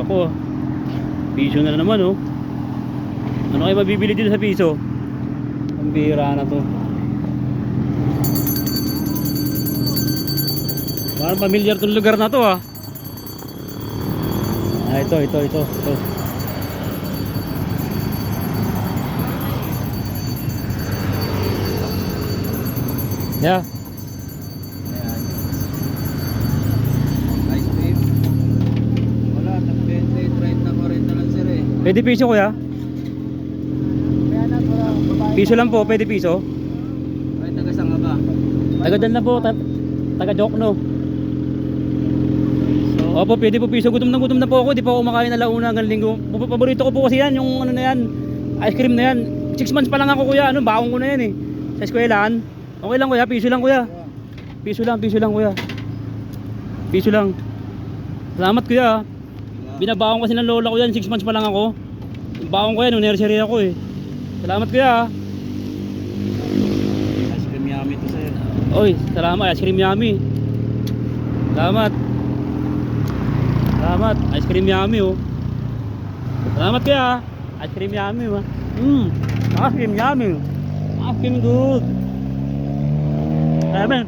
Nako, piso na naman oh. Ano kayo mabibili dito sa piso? Ang bihira na to. Parang pamilyar tong lugar na to ah. Ah, ito. Yeah. Ayan. Ice cream. Wala, tag 20, 30, 40 lang sir eh. Pwede piso kuya? Kaya na, wala, babae. Piso lang po, pwede piso? Ay, taga-saan ka ba? Taga dyan na po, taga Jokno. Opo, pwede po piso. Gutom na po ako. Di pa ako kumakain na launa hanggang linggo. Paborito ko po kasi yan, yung ano na yan, ice cream na yan. 6 months pa lang ako kuya, ano, baong ko na yan eh. Sa eskwelahan. Okay lang kuya, piso lang kuya. Piso lang kuya. Piso lang. Salamat kuya. Binabaong kasi ng lola ko yan, 6 months pa lang ako. Baong ko yan, nung nursery ako eh. Salamat kuya. Ice cream yummy to sir. Oy, salamat, ice cream yummy. Salamat. Ice cream yummy oh. Salamat kuya. Ice cream yummy oh. Ice cream yummy. Ice cream good. Amen.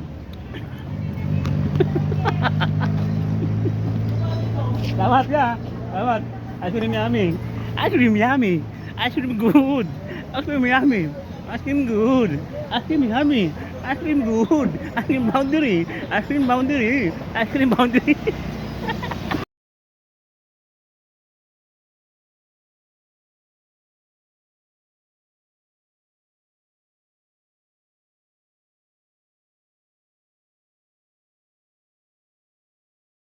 Salamat kuya. Salamat. Ice cream yummy. Ice cream yummy. Ice cream good. Ice cream yummy. Ice cream good. Ice cream yummy. Ice cream good. Ice cream boundary. Ice cream boundary. Ice cream boundary.